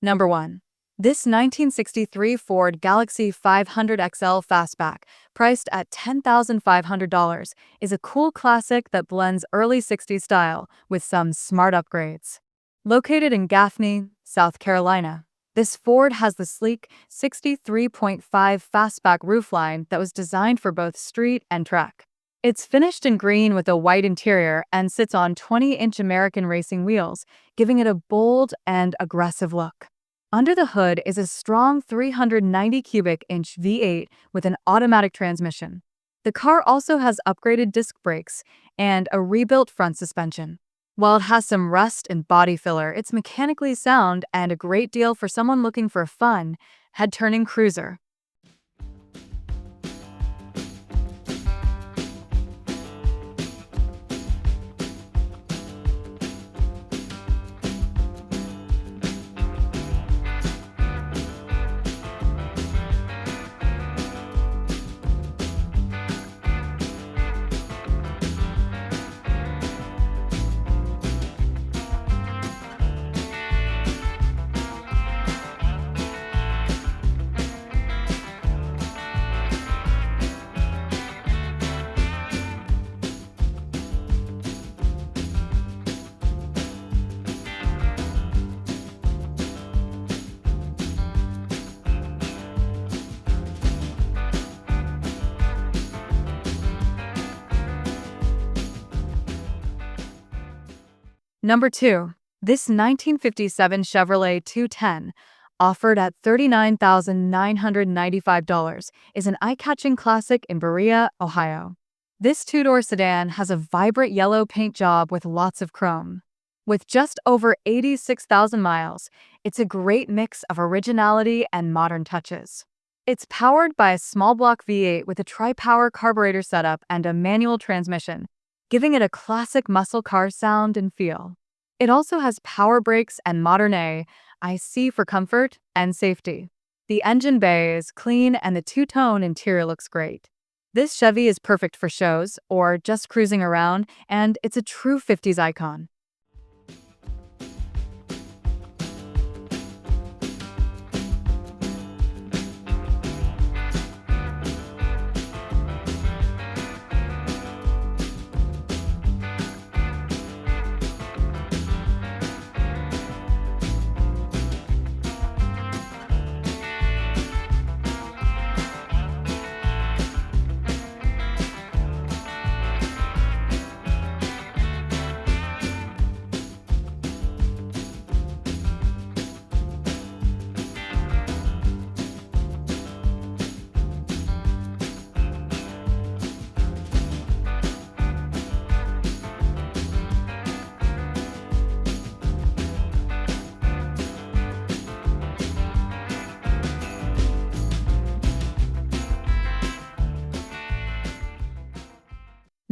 Number 1. This 1963 Ford Galaxie 500 XL Fastback, priced at $10,500, is a cool classic that blends early 60s style with some smart upgrades. Located in Gaffney, South Carolina, this Ford has the sleek 63.5 fastback roofline that was designed for both street and track. It's finished in green with a white interior and sits on 20-inch American racing wheels, giving it a bold and aggressive look. Under the hood is a strong 390 cubic inch V8 with an automatic transmission. The car also has upgraded disc brakes and a rebuilt front suspension. While it has some rust and body filler, it's mechanically sound and a great deal for someone looking for a fun, head-turning cruiser. Number 2. This 1957 Chevrolet 210, offered at $39,995, is an eye-catching classic in Berea, Ohio. This two-door sedan has a vibrant yellow paint job with lots of chrome. With just over 86,000 miles, it's a great mix of originality and modern touches. It's powered by a small-block V8 with a tri-power carburetor setup and a manual transmission, giving it a classic muscle car sound and feel. It also has power brakes and modern IC for comfort and safety. The engine bay is clean and the two-tone interior looks great. This Chevy is perfect for shows or just cruising around, and it's a true 50s icon.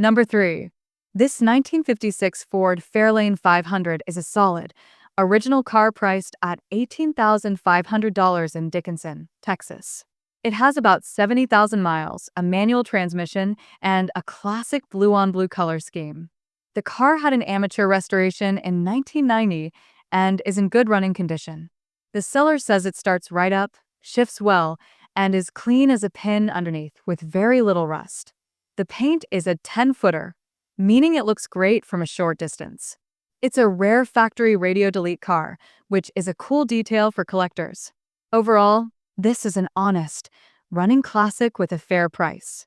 Number 3. This 1956 Ford Fairlane 500 is a solid, original car priced at $18,500 in Dickinson, Texas. It has about 70,000 miles, a manual transmission, and a classic blue-on-blue color scheme. The car had an amateur restoration in 1990 and is in good running condition. The seller says it starts right up, shifts well, and is clean as a pin underneath with very little rust. The paint is a 10-footer, meaning it looks great from a short distance. It's a rare factory radio delete car, which is a cool detail for collectors. Overall, this is an honest, running classic with a fair price.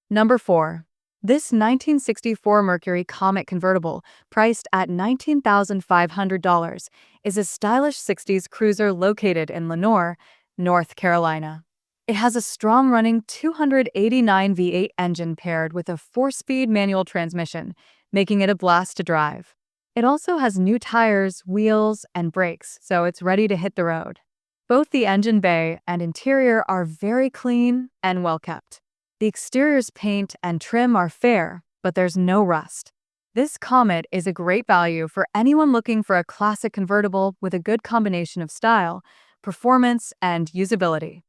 Number 4. This 1964 Mercury Comet convertible, priced at $19,500, is a stylish 60s cruiser located in Lenoir, North Carolina. It has a strong-running 289 V8 engine paired with a 4-speed manual transmission, making it a blast to drive. It also has new tires, wheels, and brakes, so it's ready to hit the road. Both the engine bay and interior are very clean and well kept. The exterior's paint and trim are fair, but there's no rust. This Comet is a great value for anyone looking for a classic convertible with a good combination of style, performance, and usability.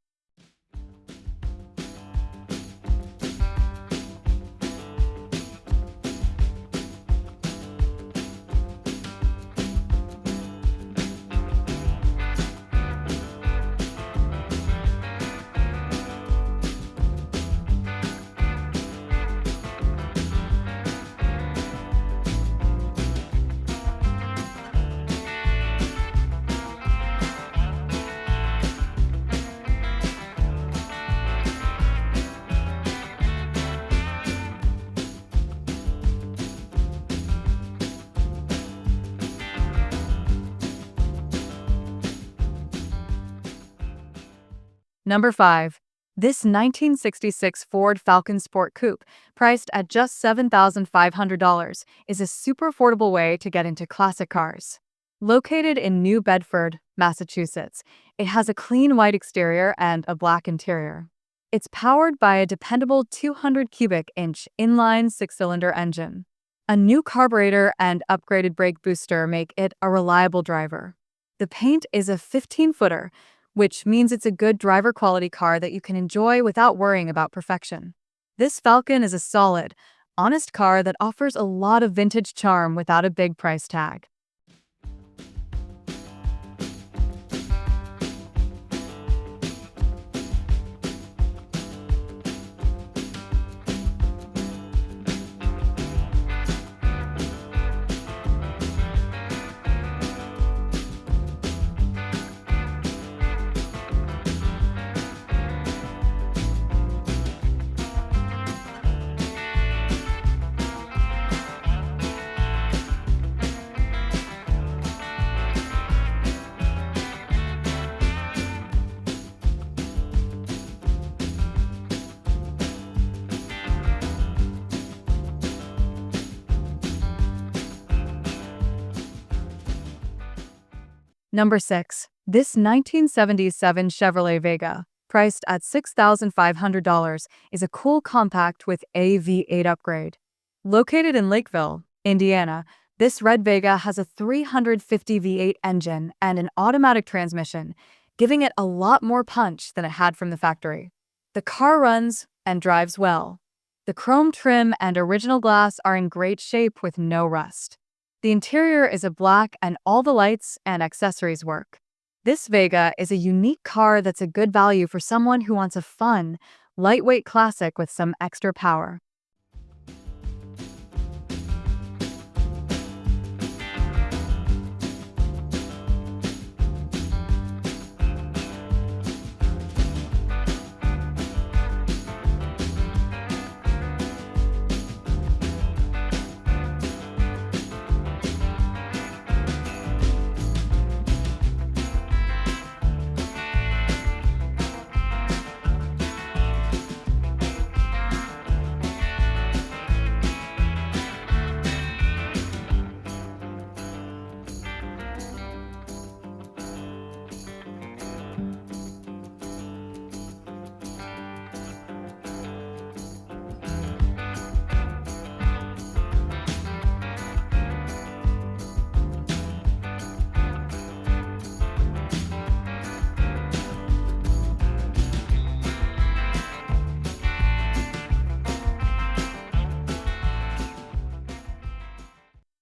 Number 5. This 1966 Ford Falcon Sport Coupe, priced at just $7,500, is a super affordable way to get into classic cars. Located in New Bedford, Massachusetts, it has a clean white exterior and a black interior. It's powered by a dependable 200 cubic inch inline six-cylinder engine. A new carburetor and upgraded brake booster make it a reliable driver. The paint is a 15-footer, which means it's a good driver quality car that you can enjoy without worrying about perfection. This Falcon is a solid, honest car that offers a lot of vintage charm without a big price tag. Number 6. This 1977 Chevrolet Vega, priced at $6,500, is a cool compact with a V8 upgrade. Located in Lakeville, Indiana, this red Vega has a 350 V8 engine and an automatic transmission, giving it a lot more punch than it had from the factory. The car runs and drives well. The chrome trim and original glass are in great shape with no rust. The interior is a black and all the lights and accessories work. This Vega is a unique car that's a good value for someone who wants a fun, lightweight classic with some extra power.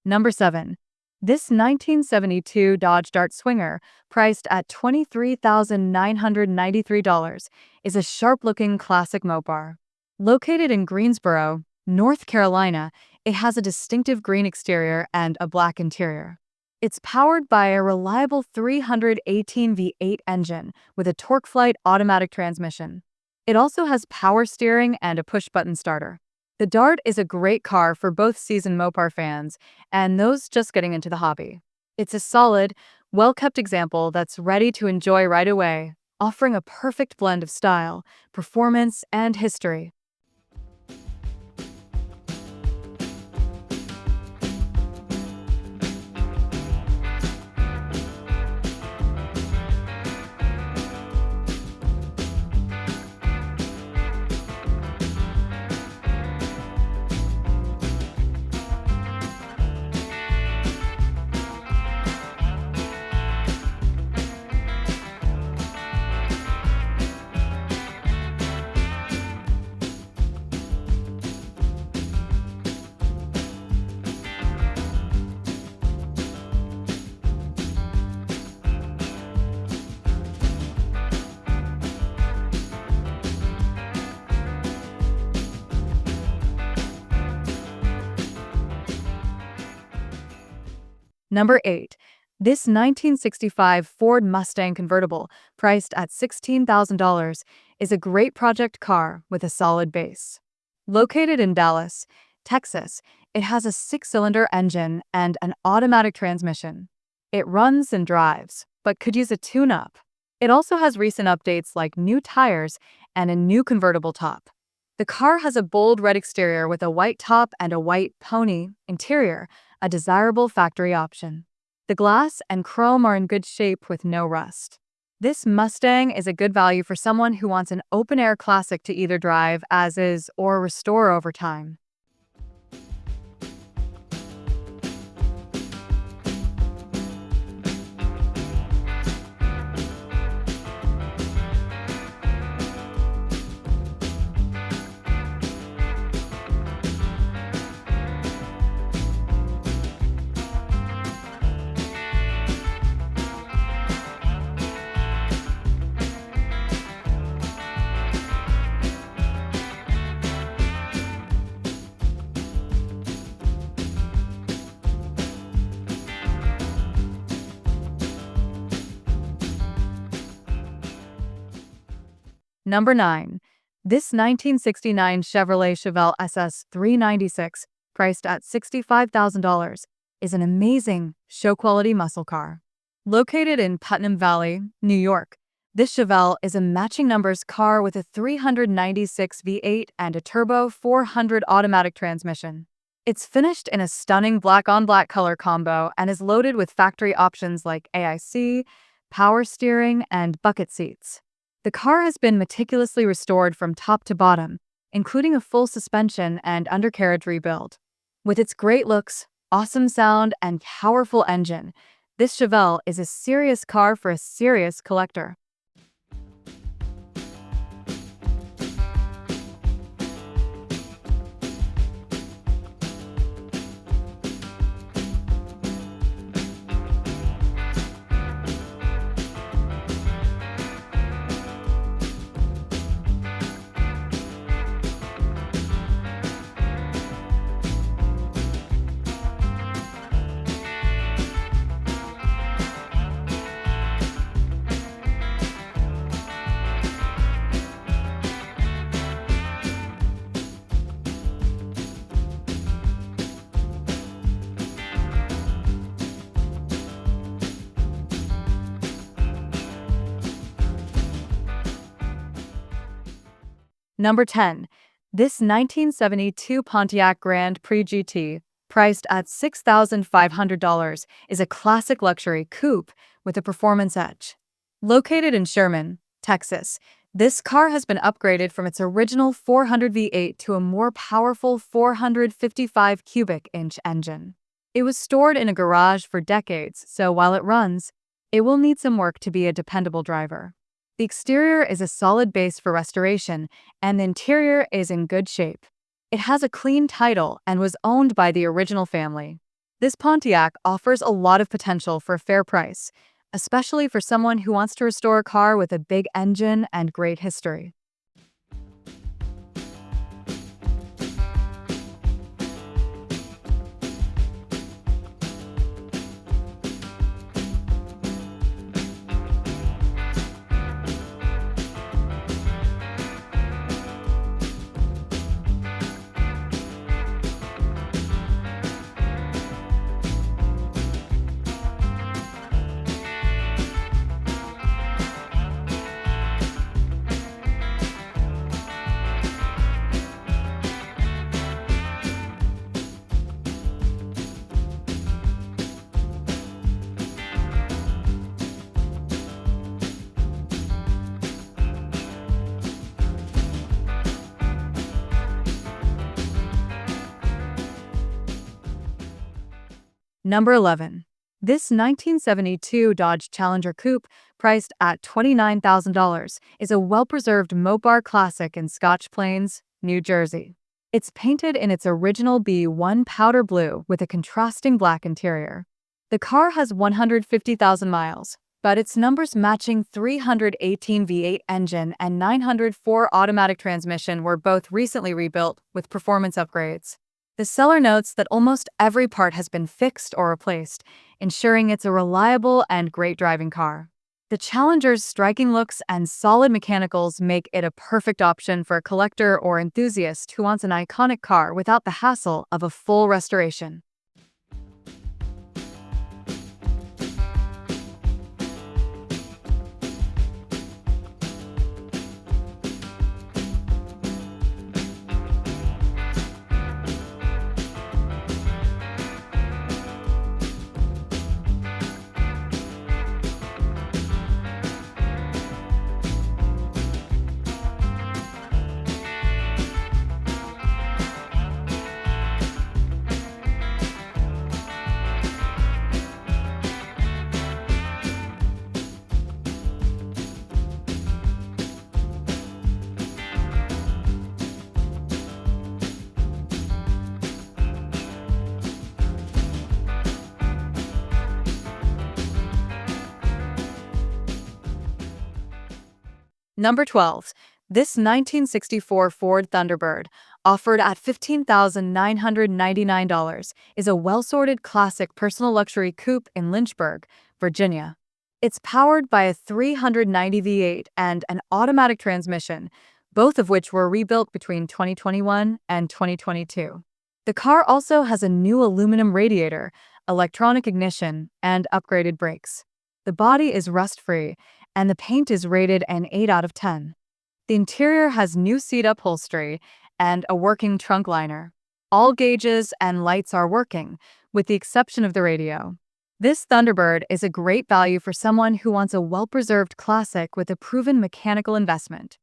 Number 7. This 1972 Dodge Dart Swinger, priced at $23,993, is a sharp-looking classic Mopar. Located in Greensboro, North Carolina, it has a distinctive green exterior and a black interior. It's powered by a reliable 318 V8 engine with a TorqueFlite automatic transmission. It also has power steering and a push-button starter. The Dart is a great car for both seasoned Mopar fans and those just getting into the hobby. It's a solid, well-kept example that's ready to enjoy right away, offering a perfect blend of style, performance, and history. Number 8. This 1965 Ford Mustang convertible, priced at $16,000, is a great project car with a solid base. Located in Dallas, Texas, it has a six-cylinder engine and an automatic transmission. It runs and drives, but could use a tune-up. It also has recent updates like new tires and a new convertible top. The car has a bold red exterior with a white top and a white pony interior, a desirable factory option. The glass and chrome are in good shape with no rust. This Mustang is a good value for someone who wants an open-air classic to either drive as is or restore over time. Number 9. This 1969 Chevrolet Chevelle SS 396, priced at $65,000, is an amazing, show-quality muscle car. Located in Putnam Valley, New York, this Chevelle is a matching numbers car with a 396 V8 and a turbo 400 automatic transmission. It's finished in a stunning black-on-black color combo and is loaded with factory options like AIC, power steering, and bucket seats. The car has been meticulously restored from top to bottom, including a full suspension and undercarriage rebuild. With its great looks, awesome sound, and powerful engine, this Chevelle is a serious car for a serious collector. Number 10. This 1972 Pontiac Grand Prix GT, priced at $6,500, is a classic luxury coupe with a performance edge. Located in Sherman, Texas, this car has been upgraded from its original 400 V8 to a more powerful 455 cubic inch engine. It was stored in a garage for decades, so while it runs, it will need some work to be a dependable driver. The exterior is a solid base for restoration, and the interior is in good shape. It has a clean title and was owned by the original family. This Pontiac offers a lot of potential for a fair price, especially for someone who wants to restore a car with a big engine and great history. Number 11. This 1972 Dodge Challenger Coupe, priced at $29,000, is a well-preserved Mopar classic in Scotch Plains, New Jersey. It's painted in its original B1 powder blue with a contrasting black interior. The car has 150,000 miles, but its numbers matching 318 V8 engine and 904 automatic transmission were both recently rebuilt with performance upgrades. The seller notes that almost every part has been fixed or replaced, ensuring it's a reliable and great driving car. The Challenger's striking looks and solid mechanicals make it a perfect option for a collector or enthusiast who wants an iconic car without the hassle of a full restoration. Number 12. This 1964 Ford Thunderbird, offered at $15,999, is a well-sorted classic personal luxury coupe in Lynchburg, Virginia. It's powered by a 390 V8 and an automatic transmission, both of which were rebuilt between 2021 and 2022. The car also has a new aluminum radiator, electronic ignition, and upgraded brakes. The body is rust-free, and the paint is rated an 8 out of 10. The interior has new seat upholstery and a working trunk liner. All gauges and lights are working, with the exception of the radio. This Thunderbird is a great value for someone who wants a well-preserved classic with a proven mechanical investment.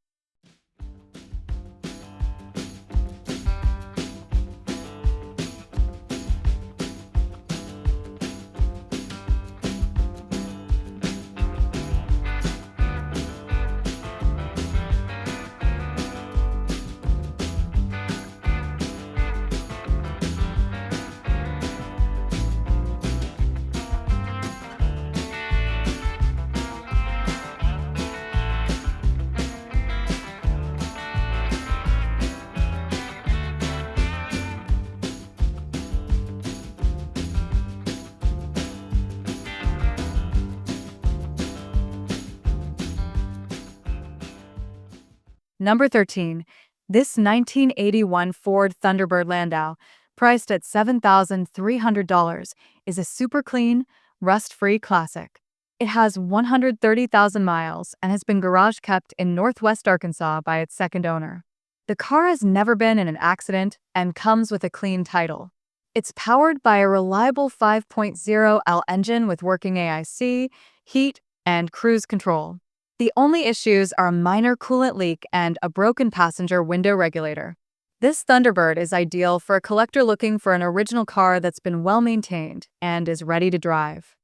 Number 13. This 1981 Ford Thunderbird Landau, priced at $7,300, is a super clean, rust-free classic. It has 130,000 miles and has been garage kept in Northwest Arkansas by its second owner. The car has never been in an accident and comes with a clean title. It's powered by a reliable 5.0L engine with working AIC, heat, and cruise control. The only issues are a minor coolant leak and a broken passenger window regulator. This Thunderbird is ideal for a collector looking for an original car that's been well maintained and is ready to drive.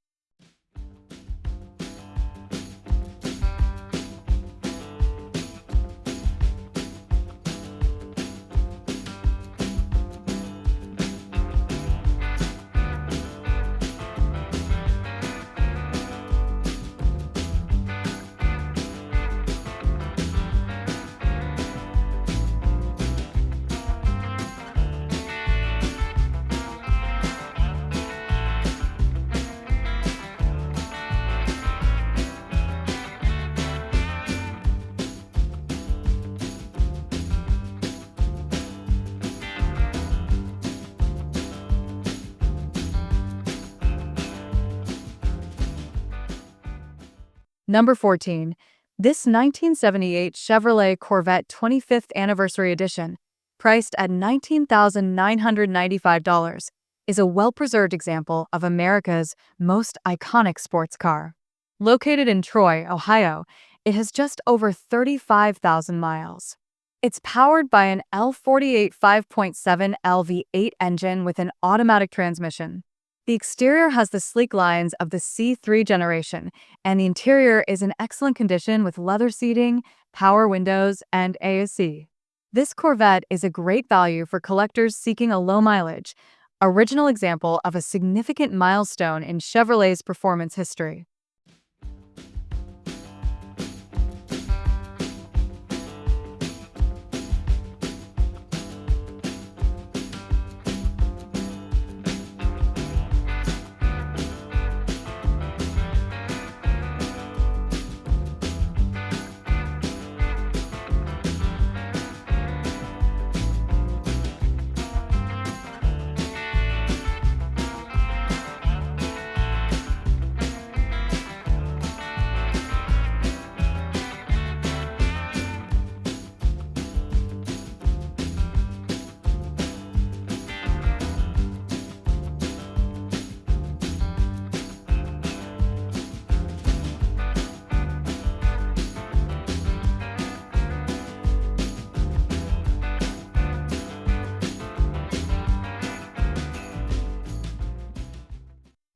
Number 14. This 1978 Chevrolet Corvette 25th Anniversary Edition, priced at $19,995, is a well-preserved example of America's most iconic sports car. Located in Troy, Ohio, it has just over 35,000 miles. It's powered by an L48 5.7L V8 engine with an automatic transmission. The exterior has the sleek lines of the C3 generation, and the interior is in excellent condition with leather seating, power windows, and AAC. This Corvette is a great value for collectors seeking a low mileage, original example of a significant milestone in Chevrolet's performance history.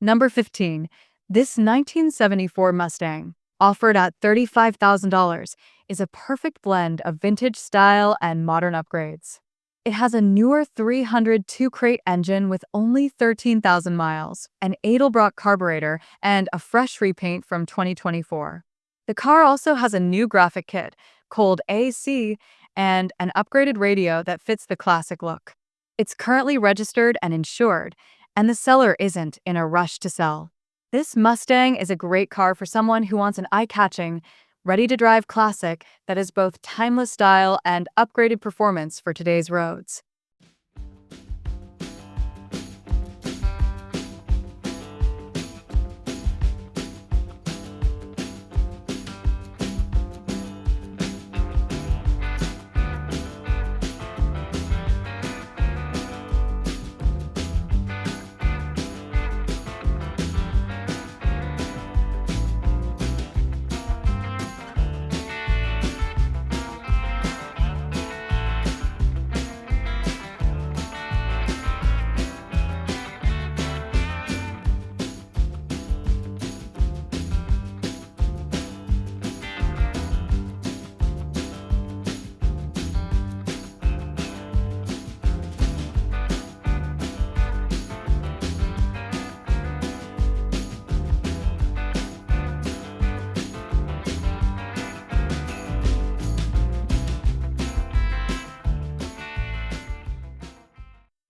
Number 15. This 1974 Mustang, offered at $35,000, is a perfect blend of vintage style and modern upgrades. It has a newer 302 crate engine with only 13,000 miles, an Edelbrock carburetor, and a fresh repaint from 2024. The car also has a new graphic kit, called AC, and an upgraded radio that fits the classic look. It's currently registered and insured, and the seller isn't in a rush to sell. This Mustang is a great car for someone who wants an eye-catching, ready-to-drive classic that is both timeless style and upgraded performance for today's roads.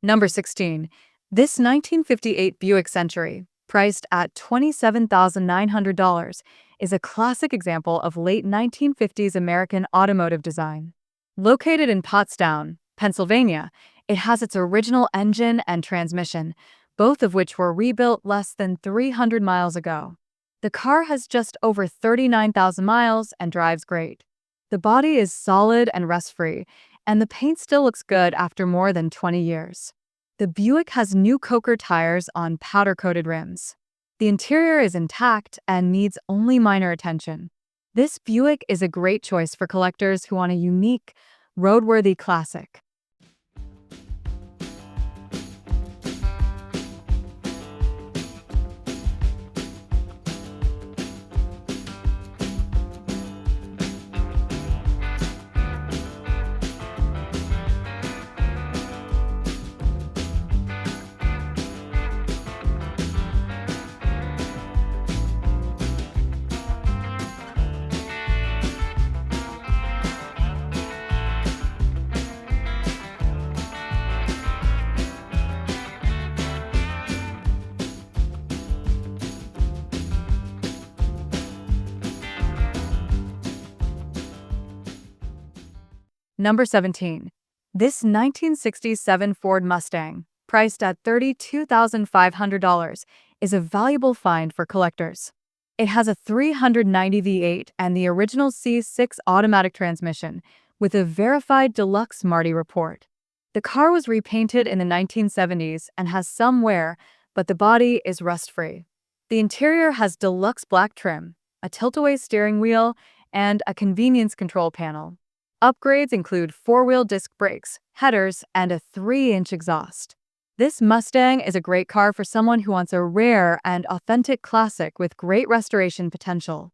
Number 16. This 1958 Buick Century, priced at $27,900, is a classic example of late 1950s American automotive design. Located in Pottstown, Pennsylvania, it has its original engine and transmission, both of which were rebuilt less than 300 miles ago. The car has just over 39,000 miles and drives great. The body is solid and rust-free, and the paint still looks good after more than 20 years. The Buick has new Coker tires on powder-coated rims. The interior is intact and needs only minor attention. This Buick is a great choice for collectors who want a unique, roadworthy classic. Number 17. This 1967 Ford Mustang, priced at $32,500, is a valuable find for collectors. It has a 390 V8 and the original C6 automatic transmission, with a verified deluxe Marti report. The car was repainted in the 1970s and has some wear, but the body is rust-free. The interior has deluxe black trim, a tilt-away steering wheel, and a convenience control panel. Upgrades include four-wheel disc brakes, headers, and a 3-inch exhaust. This Mustang is a great car for someone who wants a rare and authentic classic with great restoration potential.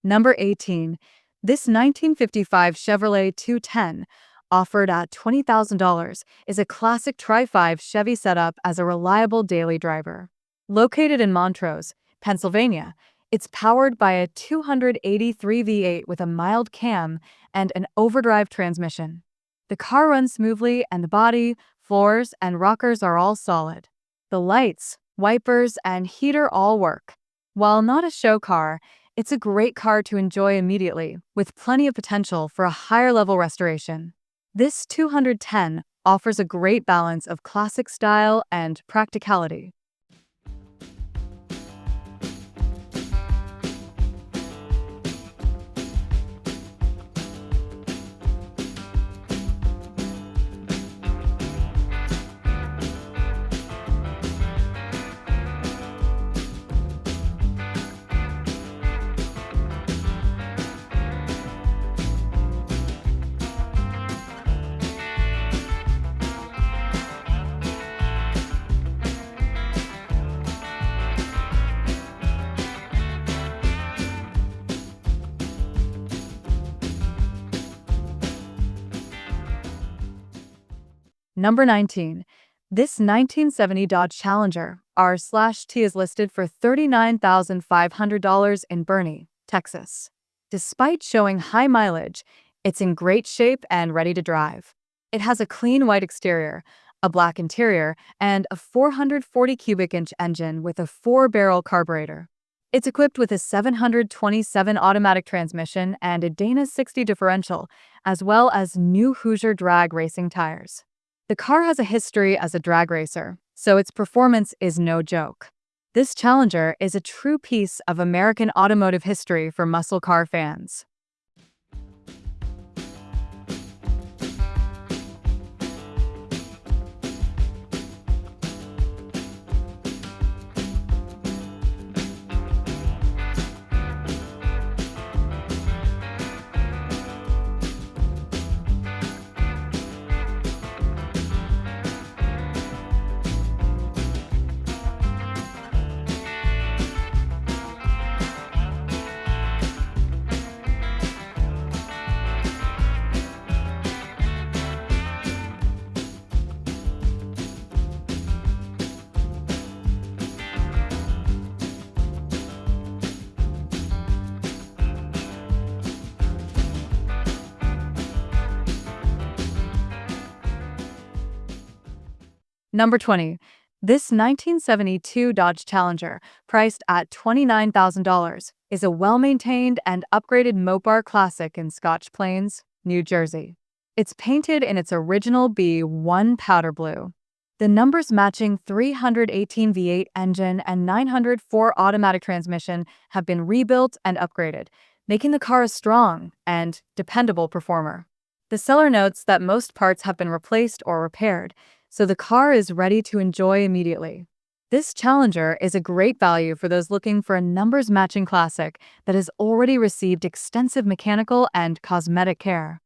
Number 18. This 1955 Chevrolet 210, offered at $20,000, is a classic Tri-5 Chevy setup as a reliable daily driver. Located in Montrose, Pennsylvania, it's powered by a 283 V8 with a mild cam and an overdrive transmission. The car runs smoothly and the body, floors, and rockers are all solid. The lights, wipers, and heater all work. While not a show car, it's a great car to enjoy immediately, with plenty of potential for a higher level restoration. This 210 offers a great balance of classic style and practicality. Number 19. This 1970 Dodge Challenger R/T is listed for $39,500 in Boerne, Texas. Despite showing high mileage, it's in great shape and ready to drive. It has a clean white exterior, a black interior, and a 440 cubic inch engine with a 4-barrel carburetor. It's equipped with a 727 automatic transmission and a Dana 60 differential, as well as new Hoosier drag racing tires. The car has a history as a drag racer, so its performance is no joke. This Challenger is a true piece of American automotive history for muscle car fans. Number 20. This 1972 Dodge Challenger, priced at $29,000, is a well-maintained and upgraded Mopar classic in Scotch Plains, New Jersey. It's painted in its original B1 powder blue. The numbers matching 318 V8 engine and 904 automatic transmission have been rebuilt and upgraded, making the car a strong and dependable performer. The seller notes that most parts have been replaced or repaired, so the car is ready to enjoy immediately. This Challenger is a great value for those looking for a numbers-matching classic that has already received extensive mechanical and cosmetic care.